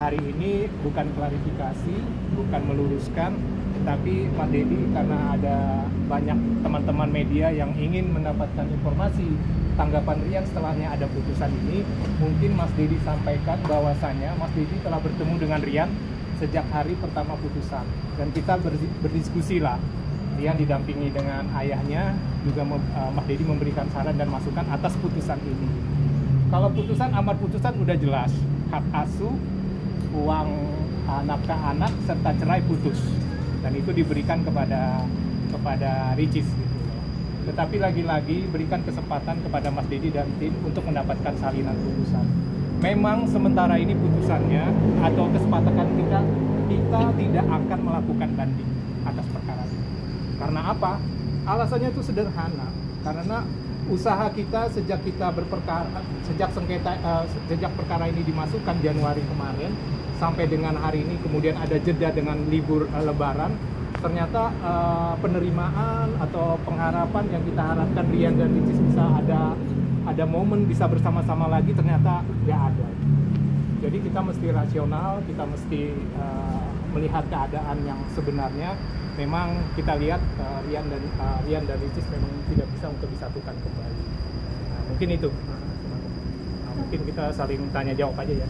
hari ini bukan klarifikasi, bukan meluruskan, tapi Mas Dedi karena ada banyak teman-teman media yang ingin mendapatkan informasi tanggapan Rian setelahnya ada putusan ini, mungkin Mas Dedi sampaikan bahwasanya Mas Dedi telah bertemu dengan Rian sejak hari pertama putusan, dan kita berdiskusi lah. Rian didampingi dengan ayahnya, juga Mas Dedi memberikan saran dan masukan atas putusan ini. Kalau putusan, amar putusan udah jelas, hak asuh, uang nafkah anak, serta cerai putus, dan itu diberikan kepada Ricis gitu. Tetapi lagi-lagi berikan kesempatan kepada Mas Dedi dan tim untuk mendapatkan salinan putusan. Memang sementara ini putusannya atau kesepakatan kita tidak akan melakukan banding atas perkara ini. Karena apa? Alasannya itu sederhana. Karena usaha kita sejak kita berperkara, sejak perkara ini dimasukkan Januari kemarin sampai dengan hari ini, kemudian ada jeda dengan libur Lebaran, ternyata penerimaan atau pengharapan yang kita harapkan Rian dan Ricis bisa ada momen bisa bersama-sama lagi, ternyata nggak ada. Jadi kita mesti rasional, kita mesti melihat keadaan yang sebenarnya. Memang kita lihat Rian dan Ricis memang tidak bisa untuk disatukan kembali. Nah, mungkin itu. Mungkin kita saling tanya jawab aja ya.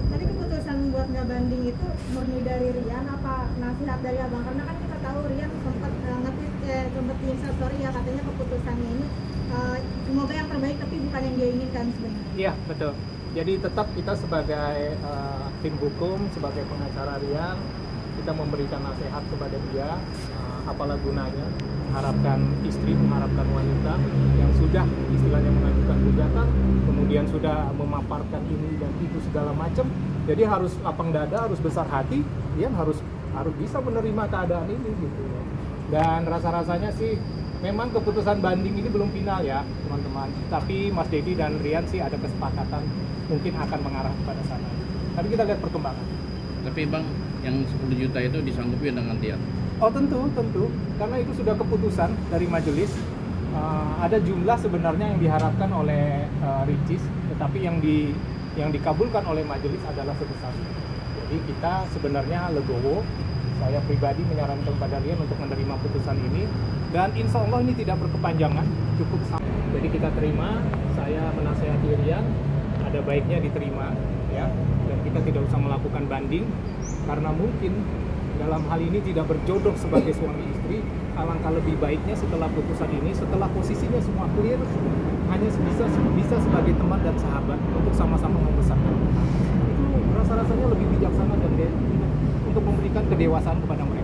Tadi keputusan buat nggak banding itu murni dari Rian apa nasihat dari abang? Karena kan kita tahu Rian sempat sempat di Instastory ya, katanya keputusannya ini semoga yang terbaik tapi bukan yang dia inginkan sebenarnya. Iya betul. Jadi tetap kita sebagai tim hukum, sebagai pengacara Rian, kita memberikan nasihat kepada dia, apalah gunanya mengharapkan istri, mengharapkan wanita yang sudah istilahnya mengajukan gugatan, kemudian sudah memaparkan ini dan itu segala macam. Jadi harus lapang dada, harus besar hati, Rian harus bisa menerima keadaan ini gitu. Dan rasa-rasanya sih memang keputusan banding ini belum final ya teman-teman. Tapi Mas Dedi dan Rian sih ada kesepakatan mungkin akan mengarah kepada sana. Tapi kita lihat perkembangan. Tapi Bang, yang 10 juta itu disanggupi dengan dia? Oh tentu, karena itu sudah keputusan dari majelis. Ada jumlah sebenarnya yang diharapkan oleh Ricis, tetapi yang dikabulkan oleh majelis adalah sebesar itu. Jadi kita sebenarnya legowo. Saya pribadi menyarankan kepada Rian untuk menerima putusan ini, dan insya Allah ini tidak berkepanjangan, cukup sampai. Jadi kita terima, saya menasehati Rian, ada baiknya diterima ya, dan kita tidak usah melakukan banding karena mungkin dalam hal ini tidak berjodoh sebagai suami istri. Alangkah lebih baiknya setelah putusan ini, setelah posisinya semua clear, hanya bisa sebagai teman dan sahabat untuk sama-sama membesarkan. Itu rasa-rasanya lebih bijaksana dan untuk memberikan kedewasaan kepada mereka.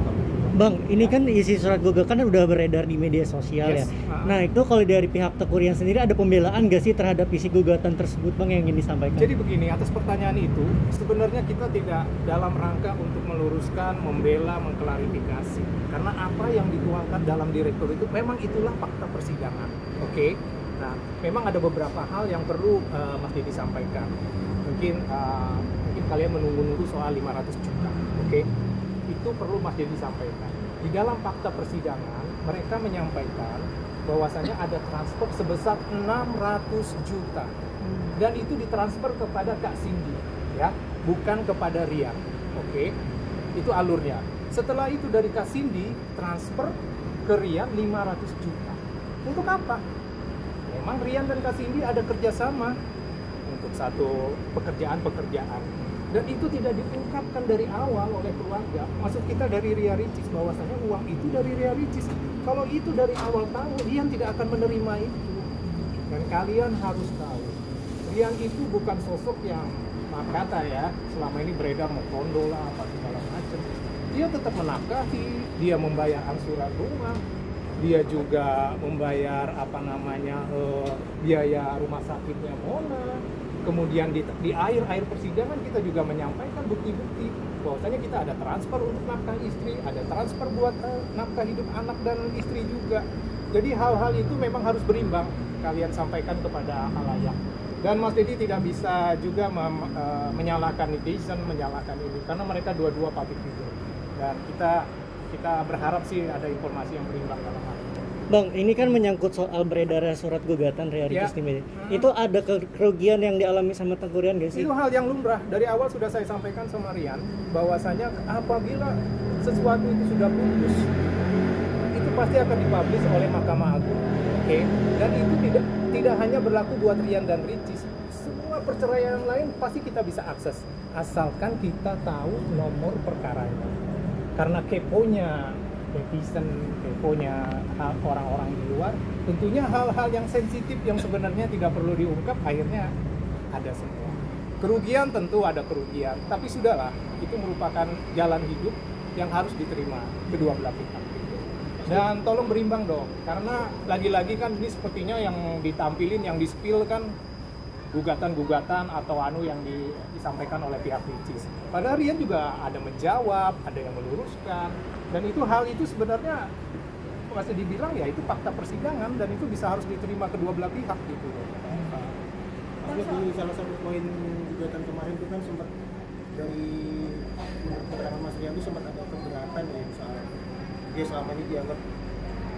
Bang, ini kan isi surat gugatan kan udah beredar di media sosial ya. Nah itu kalau dari pihak Teuku Rian sendiri ada pembelaan nggak sih terhadap isi gugatan tersebut Bang yang ingin disampaikan? Jadi begini, atas pertanyaan itu sebenarnya kita tidak dalam rangka untuk meluruskan, membela, mengklarifikasi. Karena apa yang dituangkan dalam direktur itu memang itulah fakta persidangan. Oke? Nah, memang ada beberapa hal yang perlu Mas Dedi sampaikan. Mungkin kalian menunggu-nunggu soal 500 juta. Oke? Itu perlu Mas Dedi sampaikan. Di dalam fakta persidangan, mereka menyampaikan bahwasanya ada transfer sebesar 600 juta. Dan itu ditransfer kepada Kak Cindy, ya, bukan kepada Rian. Oke? Itu alurnya. Setelah itu dari Kak Cindy transfer ke Rian 500 juta. Untuk apa? Memang Rian dan Kak Cindy ada kerjasama untuk satu pekerjaan. Dan itu tidak diungkapkan dari awal oleh keluarga. Maksud kita dari Ria Ricis, bahwasanya uang itu dari Ria Ricis. Kalau itu dari awal tahu, Rian tidak akan menerima itu. Dan kalian harus tahu, Rian itu bukan sosok yang, maaf kata ya, selama ini beredar mau kondo lah, apa segala macam. Dia tetap menafkahi, dia membayar angsuran rumah, dia juga membayar biaya rumah sakitnya Mona. Kemudian di akhir persidangan kita juga menyampaikan bukti-bukti bahwasanya kita ada transfer untuk nafkah istri, ada transfer buat nafkah hidup anak dan istri juga. Jadi hal-hal itu memang harus berimbang kalian sampaikan kepada halayak. Dan Mas Dedi tidak bisa juga menyalahkan netizen, menyalahkan ini karena mereka dua-dua public figure. Dan kita berharap sih ada informasi yang berimbang dalam hal ini. Bang, ini kan menyangkut soal beredarnya surat gugatan Ria Ricis di media. Itu ada kerugian yang dialami sama Tengku Rian gak sih? Itu hal yang lumrah. Dari awal sudah saya sampaikan sama Rian bahwasanya apabila sesuatu itu sudah putus, itu pasti akan dipublish oleh Mahkamah Agung. Oke. Dan itu tidak hanya berlaku buat Rian dan Ricis. Semua perceraian lain pasti kita bisa akses asalkan kita tahu nomor perkaranya. Karena keponya netizen, keponya orang-orang di luar, tentunya hal-hal yang sensitif yang sebenarnya tidak perlu diungkap akhirnya ada semua. Kerugian tentu ada kerugian, tapi sudahlah, itu merupakan jalan hidup yang harus diterima kedua belah pihak. Dan tolong berimbang dong, karena lagi-lagi kan ini sepertinya yang ditampilin, yang di-spill kan gugatan-gugatan atau yang disampaikan oleh pihak Ricis. Padahal Rian juga ada menjawab, ada yang meluruskan, dan itu hal itu sebenarnya masih dibilang ya itu fakta persidangan dan itu bisa harus diterima kedua belah pihak gitu. Tapi di salah satu poin gugatan kemarin itu kan sempat dari keterangan Mas Rian itu sempat ada keberatan ya soal dia selama ini dianggap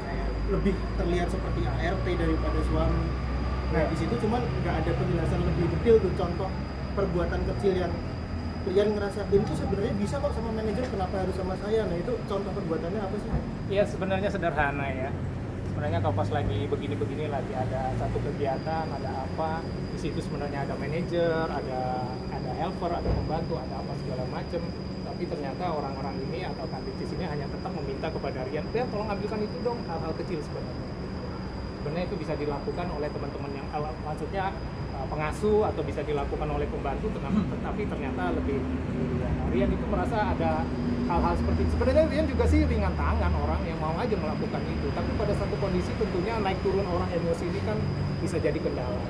kayak lebih terlihat seperti ART daripada suami. Nah di situ cuman nggak ada penjelasan lebih detail tuh, contoh perbuatan kecil yang Rian ngerasa ini tuh sebenarnya bisa kok sama manajer, kenapa harus sama saya? Nah itu contoh perbuatannya apa sih? Ya sebenarnya sederhana ya. Sebenarnya kalau pas lagi begini-begini lagi ada satu kegiatan, ada apa, di situ sebenarnya ada manajer, ada helper, ada pembantu, ada apa segala macem. Tapi ternyata orang-orang ini atau kandidat ini hanya tetap meminta kepada Rian, tolong ambilkan itu dong, hal-hal kecil sebenarnya. Sebenarnya itu bisa dilakukan oleh teman-teman yang maksudnya pengasuh atau bisa dilakukan oleh pembantu, tetapi ternyata lebih Rian itu merasa ada hal-hal seperti itu. Sebenarnya Rian juga sih ringan tangan orang yang mau aja melakukan itu, tapi pada satu kondisi tentunya naik turun orang emosi ini kan bisa jadi kendala.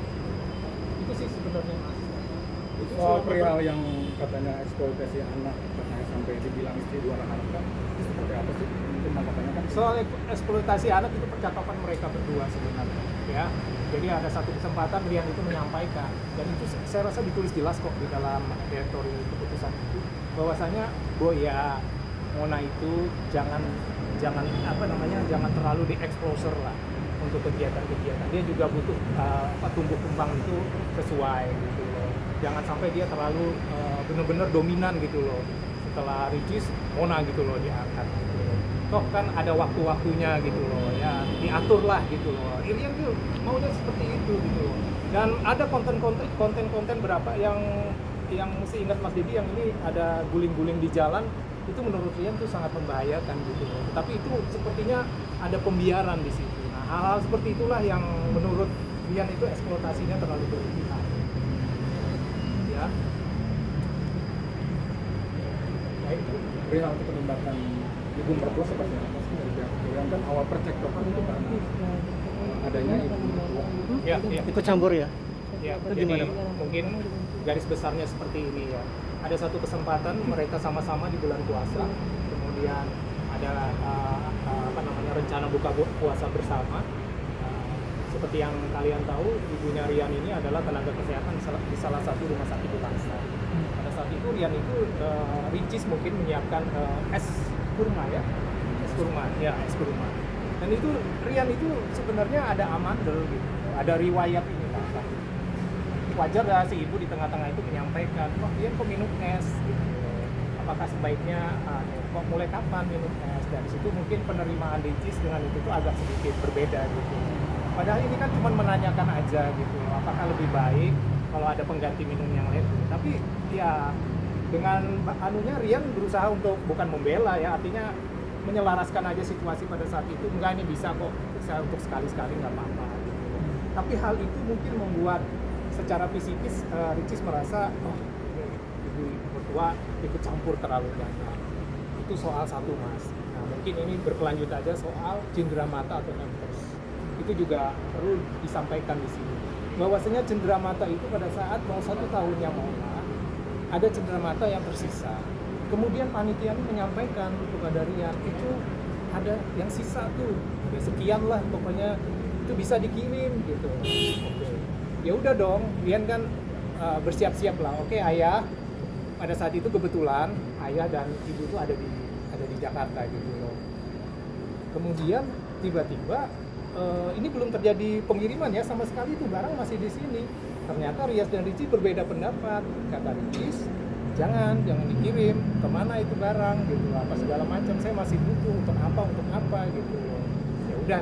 Itu sih sebenarnya Mas. Soal perihal yang katanya eksploitasi anak, katanya sampai dibilang istri dua anak kan, itu seperti apa sih? Soal eksploitasi anak itu percakapan mereka berdua sebenarnya ya. Jadi ada satu kesempatan Rian itu menyampaikan, dan itu saya rasa ditulis jelas kok di dalam direktori keputusan itu, bahwasanya ya Mona itu jangan terlalu diexposure lah untuk kegiatan-kegiatan. Dia juga butuh tumbuh kembang itu sesuai gitu loh. Jangan sampai dia terlalu benar-benar dominan gitu loh. Setelah Ricis, Mona gitu loh diangkat gitu loh. Toh kan ada waktu-waktunya gitu loh ya, diatur lah gitu loh. Rian tuh maunya seperti itu gitu loh. Dan ada konten berapa yang mesti ingat Mas Didi, yang ini ada guling-guling di jalan, itu menurut Rian tuh sangat membahayakan gitu loh. Tapi itu sepertinya ada pembiaran di situ. Nah, hal-hal seperti itulah yang menurut Rian itu eksploitasinya terlalu berlebihan. Ya. Nah itu perihal penembakan ibu mertua seperti apa sih dari pihak keluarga? Kan awal percekcokan itu karena adanya ibu mertua. Ya. Ikut campur ya? Ya, Itu jadi gimana? mungkin garis besarnya seperti ini ya. Ada satu kesempatan mereka sama-sama di bulan puasa, kemudian ada rencana buka puasa bersama. Seperti yang kalian tahu, ibunya Rian ini adalah tenaga kesehatan di salah satu rumah sakit di Tangsel. Pada saat itu Rian itu Ricis mungkin menyiapkan es kurma. Dan itu Rian itu sebenarnya ada amandel gitu, ada riwayat ini Pak. Wajar lah si ibu di tengah-tengah itu menyampaikan, wah Rian kok minum es gitu. Apakah sebaiknya kok mulai kapan minum es? Dari situ mungkin penerimaan Ricis dengan itu tuh agak sedikit berbeda gitu. Padahal ini kan cuma menanyakan aja gitu, apakah lebih baik kalau ada pengganti minum yang lain. Tapi ya dengan Rian berusaha untuk bukan membela ya, artinya menyelaraskan aja situasi pada saat itu. Enggak, ini bisa kok, bisa untuk sekali-sekali nggak apa-apa gitu. Tapi hal itu mungkin membuat secara psikis Ricis merasa ibu mertua ikut campur terlalu banyak. Itu soal satu Mas. Nah mungkin ini berkelanjut aja soal cindera mata atau hampers. Itu juga perlu disampaikan di sini. Bahwasanya cendera mata itu pada saat mau 1 tahunnya Mona, ada cendera mata yang tersisa. Kemudian panitia ini menyampaikan kepada Rian, itu ada yang sisa tuh, ya sekian lah pokoknya, itu bisa dikirim gitu. Oke. Ya udah dong, Rian kan bersiap-siap lah. Oke ayah, pada saat itu kebetulan ayah dan ibu itu ada di Jakarta gitu loh. Kemudian tiba-tiba ini belum terjadi pengiriman ya, sama sekali itu barang masih di sini. Ternyata Rias dan Ricis berbeda pendapat. Kata Ricis, jangan dikirim, kemana itu barang gitu, apa segala macam, saya masih butuh untuk apa gitu. Ya udah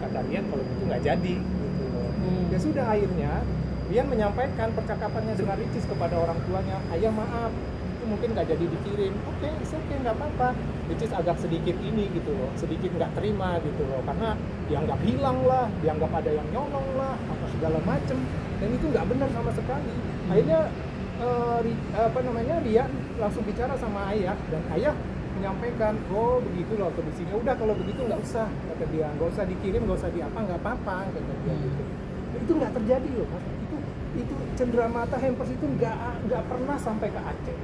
kata Rian, kalau gitu nggak jadi gitu. Ya sudah, akhirnya Rian menyampaikan percakapannya dengan Ricis kepada orang tuanya, ayah maaf, itu mungkin nggak jadi dikirim. Oke, nggak apa-apa. Ricis agak sedikit ini gitu loh, sedikit nggak terima gitu loh, karena dianggap hilang lah, dianggap ada yang nyolong lah, apa segala macem, dan itu nggak benar sama sekali. Akhirnya Rian langsung bicara sama ayah, dan ayah menyampaikan, oh begitu loh kondisinya. Udah kalau begitu nggak usah, kata dia, nggak usah dikirim, nggak usah nggak apa-apa, kata dia gitu. Itu nggak terjadi loh, Mas. Itu cenderamata hampers itu nggak pernah sampai ke Aceh,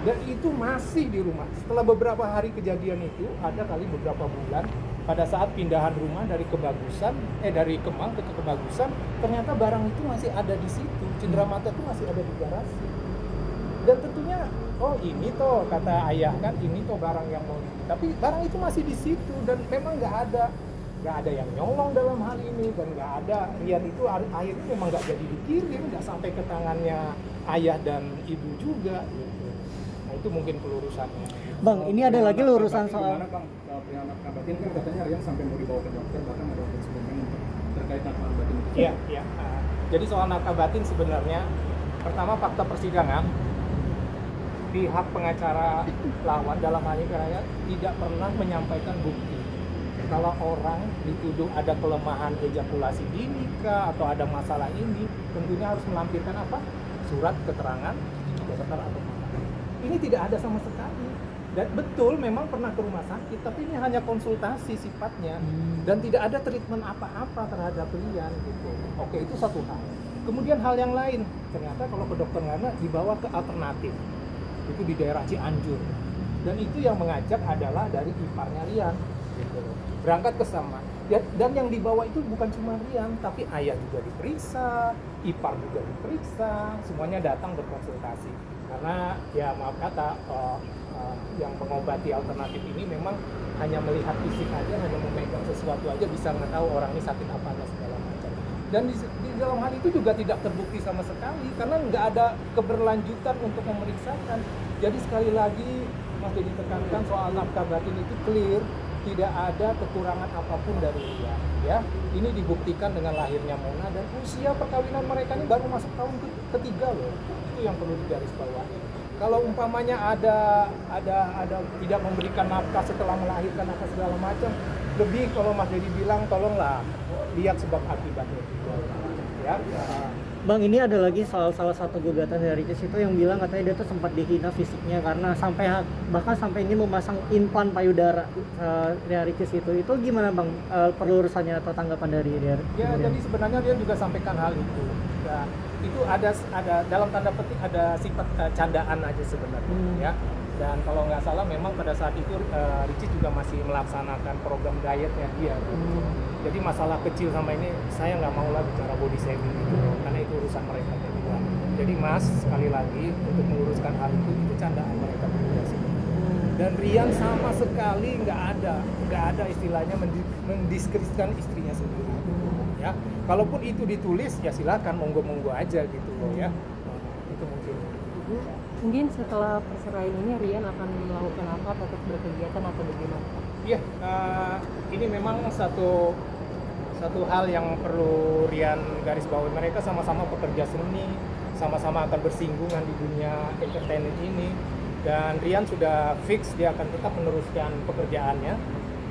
dan itu masih di rumah. Setelah beberapa hari kejadian itu, ada kali beberapa bulan, pada saat pindahan rumah dari Kemang ke Kebagusan, ternyata barang itu masih ada di situ, cenderamata itu masih ada di garasi. Dan tentunya, oh ini toh, kata ayah kan, ini toh barang yang mau, tapi barang itu masih di situ, dan memang nggak ada yang nyolong dalam hal ini, dan nggak ada, Rian itu akhirnya memang nggak jadi dikirim, nggak sampai ke tangannya ayah dan ibu juga gitu. Nah itu mungkin pelurusannya. Bang, ini ada lagi lurusan soal gimana Bang, perihal nafkah batin kan katanya Rian sampai mau dibawa ke dokter, bahkan ada eksperimen terkait nafkah batin. Iya. Jadi soal nafkah batin sebenarnya, pertama fakta persidangan, pihak pengacara lawan dalam hal ini tidak pernah menyampaikan bukti. Kalau orang dituduh ada kelemahan ejakulasi dini atau ada masalah ini, tentunya harus melampirkan apa? Surat keterangan dokter atau mana. Ini tidak ada sama sekali. Dan betul memang pernah ke rumah sakit, tapi ini hanya konsultasi sifatnya, dan tidak ada treatment apa-apa terhadap Rian gitu. Oke, itu satu hal. Kemudian hal yang lain, ternyata kalau ke dokter Ngana dibawa ke alternatif, itu di daerah Cianjur, dan itu yang mengajak adalah dari iparnya Rian gitu. Berangkat ke sana, dan yang dibawa itu bukan cuma Rian, tapi ayah juga diperiksa, ipar juga diperiksa, semuanya datang berkonsultasi. Karena ya maaf kata, yang mengobati alternatif ini memang hanya melihat fisik aja, hanya memegang sesuatu aja bisa tahu orang ini sakit apa dan segala macam. Dan di dalam hal itu juga tidak terbukti sama sekali, karena nggak ada keberlanjutan untuk memeriksakan. Jadi sekali lagi masih ditekankan soal nafkah batin itu clear, tidak ada kekurangan apapun dari dia. Ya, ini dibuktikan dengan lahirnya Mona, dan usia perkawinan mereka ini baru masuk tahun ketiga loh. Itu yang perlu digarisbawahi. Kalau umpamanya ada tidak memberikan nafkah setelah melahirkan apa segala macam, lebih kalau Mas Dedi bilang tolonglah lihat sebab akibatnya juga. Ya. Bang, ini ada lagi soal salah satu gugatan dari Ricis itu yang bilang katanya dia tuh sempat dihina fisiknya karena bahkan sampai ini memasang implan payudara dari Ricis itu gimana Bang, pelurusannya atau tanggapan dari dia? Ya, jadi sebenarnya dia juga sampaikan hal itu. Ya, itu ada dalam tanda petik ada sifat candaan aja sebenarnya ya. Dan kalau nggak salah memang pada saat itu Ricis juga masih melaksanakan program dietnya dia gitu. Jadi masalah kecil sama ini saya nggak mau lah bicara body shaming gitu, karena itu urusan mereka berdua. Jadi Mas, sekali lagi untuk meluruskan hal itu candaan mereka berdua sih. Dan Rian sama sekali nggak ada istilahnya mendiskreditkan istrinya sendiri ya. Kalaupun itu ditulis ya silakan, monggo aja gitu loh ya. Itu mungkin setelah perceraian ini Rian akan melakukan apa, tetap berkegiatan atau bagaimana? Iya, ini memang satu hal yang perlu Rian garis bawahi. Mereka sama-sama pekerja seni, sama-sama akan bersinggungan di dunia entertainment ini, dan Rian sudah fix dia akan tetap meneruskan pekerjaannya,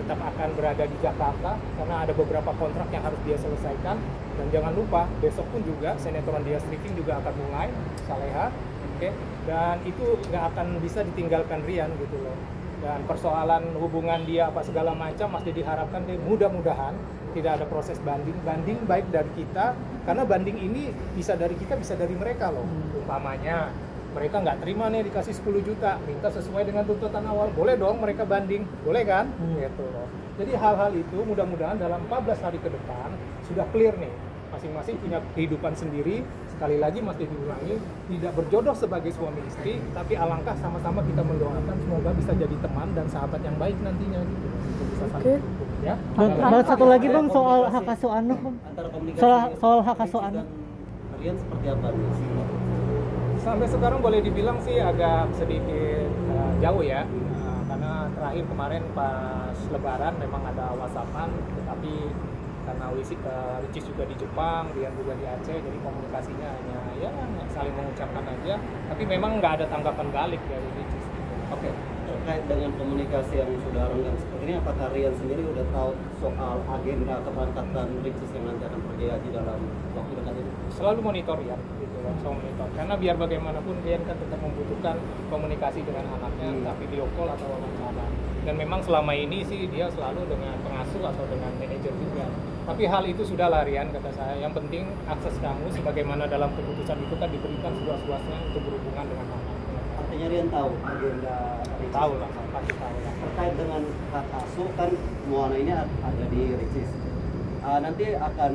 tetap akan berada di Jakarta karena ada beberapa kontrak yang harus dia selesaikan. Dan jangan lupa besok pun juga sinetron Dia Striking juga akan mulai, Saleha, dan itu nggak akan bisa ditinggalkan Rian gitu loh. Dan persoalan hubungan dia apa segala macam masih diharapkan mudah-mudahan tidak ada proses banding baik dari kita, karena banding ini bisa dari kita bisa dari mereka loh. Umpamanya mereka nggak terima nih dikasih 10 juta, minta sesuai dengan tuntutan awal, boleh dong mereka banding, boleh kan? Gitu loh. Jadi hal-hal itu mudah-mudahan dalam 14 hari ke depan sudah clear nih. masing-masing punya kehidupan sendiri. Sekali lagi Mas Dedi ulangi, tidak berjodoh sebagai suami istri, tapi alangkah sama-sama kita mendoakan semoga bisa jadi teman dan sahabat yang baik nantinya gitu. Untuk bisa saling dukung, ya. Bang, satu lagi Bang soal hak asuh anak Bang. Antara komunikasi Soal hak asuh anak. Rian seperti apa nih? Sampai sekarang boleh dibilang sih agak sedikit jauh ya. Karena terakhir kemarin pas Lebaran memang ada WhatsAppan, tetapi karena Ricis juga di Jepang, Rian juga di Aceh, jadi komunikasinya hanya ya saling mengucapkan aja, tapi memang nggak ada tanggapan balik dari Ricis. Oke, terkait dengan komunikasi yang sudah renggang seperti ini, apakah Rian sendiri udah tahu soal agenda keberangkatan Ricis yang nanti akan pergi haji dalam waktu dekat ini? Selalu monitor ya, gitu loh, selalu monitor. Karena biar bagaimanapun Rian kan tetap membutuhkan komunikasi dengan anaknya, entah video call atau wawancara. Dan memang selama ini sih dia selalu dengan pengasuh atau dengan manajer juga. Tapi hal itu sudah Rian, kata saya. Yang penting akses kamu sebagaimana dalam keputusan itu kan diberikan seluas-luasnya untuk berhubungan dengan anak. Artinya Rian tahu agenda Ricis? Tahu lah, pasti tahu lah. Terkait dengan hak asuh kan Moana ini ada di Ricis. Nanti akan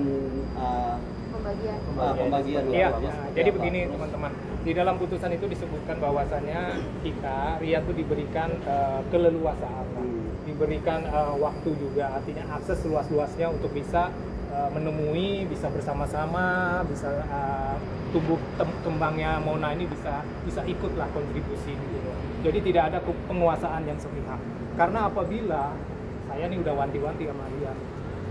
pembagian. Iya, jadi begini teman-teman. Di dalam putusan itu disebutkan bahwasannya Rian itu diberikan keleluasaan, diberikan waktu juga, artinya akses luas-luasnya untuk bisa menemui, bisa bersama-sama, bisa tumbuh kembangnya Mona ini bisa ikutlah kontribusi gitu. Jadi tidak ada penguasaan yang sepihak. Karena apabila saya nih udah wanti-wanti sama Rian,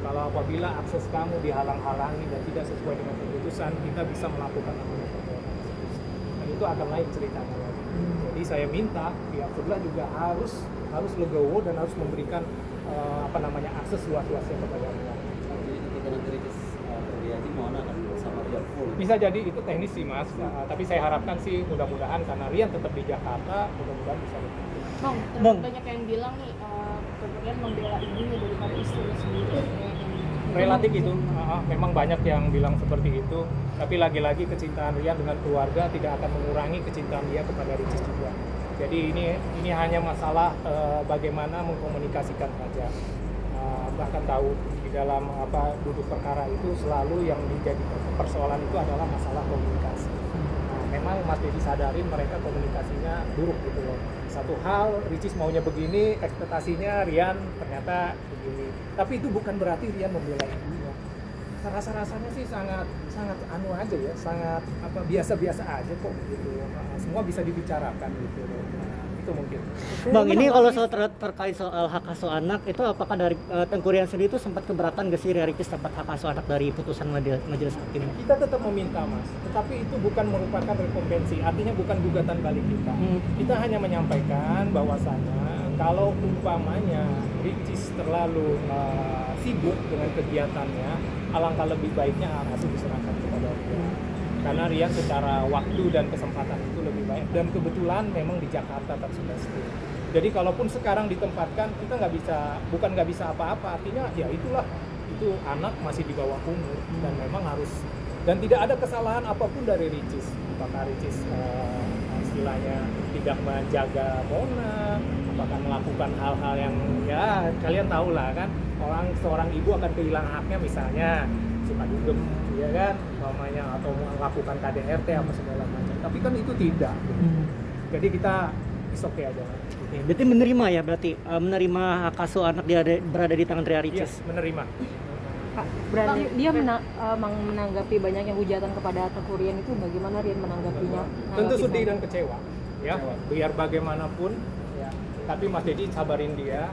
kalau apabila akses kamu dihalang-halangi dan tidak sesuai dengan keputusan, kita bisa melakukan namanya perbuatan eksekusi. Dan itu akan lain ceritanya lagi. Jadi saya minta pihak sebelah juga harus legowo dan harus memberikan akses luas-luasnya kepada Rian. Jadi ketika nanti Ricis pergi haji, Moana akan bersama Rian full. Bisa jadi itu teknis sih Mas, tapi saya harapkan sih mudah-mudahan karena Rian tetap di Jakarta, mudah-mudahan bisa lebih. Bang, banyak yang bilang nih Rian membela ibunya daripada istrinya sendiri. Relatif itu, memang banyak yang bilang seperti itu, tapi lagi-lagi kecintaan Rian dengan keluarga tidak akan mengurangi kecintaan dia kepada Ricis juga. Jadi ini hanya masalah bagaimana mengkomunikasikan saja. Bahkan tahu di dalam duduk perkara itu selalu yang menjadi persoalan itu adalah masalah komunikasi. Memang Mas Dedi sadarin mereka komunikasinya buruk gitu loh. Satu hal Ricis maunya begini, ekspektasinya Rian ternyata begini. Tapi itu bukan berarti Rian membela ibunya. Rasa-rasanya sih sangat anu aja ya, sangat biasa-biasa aja kok gitu. Semua bisa dibicarakan gitu loh. Itu mungkin. Bang, ini kalau soal terkait soal hak asuh anak itu apakah dari Tengku Rian sendiri itu sempat keberatan gak sih Ricis dapat hak asuh anak dari putusan majelis hakim? Kita tetap meminta Mas, tetapi itu bukan merupakan rekompensi, artinya bukan gugatan balik kita. Kita hanya menyampaikan bahwasannya kalau umpamanya Ricis terlalu sibuk dengan kegiatannya, alangkah lebih baiknya hak asuh diserahkan kepada Rian. Karena Rian secara waktu dan kesempatan itu lebih baik, dan kebetulan memang di Jakarta tak sudah stay. Jadi kalaupun sekarang ditempatkan, kita bukan nggak bisa apa-apa, artinya ya itulah, itu anak masih di bawah umur dan memang harus, dan tidak ada kesalahan apapun dari Ricis. Apakah Ricis istilahnya tidak menjaga Mona, apakah melakukan hal-hal yang ya kalian tahu lah kan, seorang ibu akan kehilangan haknya misalnya suka dugem, ya kan, namanya, atau melakukan KDRT apa segala macam. Tapi kan itu tidak. Jadi kita oke aja. Berarti menerima ya, menerima hak asuh anak dia berada di tangan Ricis. Yes, menerima. Berarti dia menanggapi banyaknya hujatan kepada Tengku Rian itu, bagaimana Rian menanggapinya? Tentu sedih dan kecewa, ya. Biar bagaimanapun, ya. Tapi Mas Dedi sabarin dia.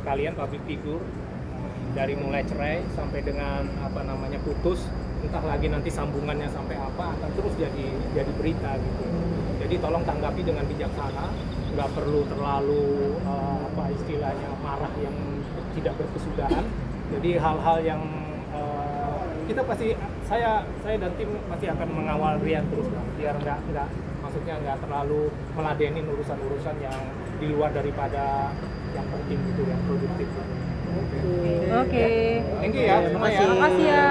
Kalian public figure, dari mulai cerai sampai dengan putus, entah lagi nanti sambungannya sampai apa, akan terus jadi berita gitu. Jadi tolong tanggapi dengan bijaksana, nggak perlu terlalu istilahnya marah yang tidak berkesudahan. Jadi hal-hal yang kita pasti, saya dan tim pasti akan mengawal Rian terus lah, biar maksudnya nggak terlalu meladenin urusan-urusan yang di luar daripada yang penting gitu, yang produktif. Oke. Thank you ya. Terima kasih. Makasih ya.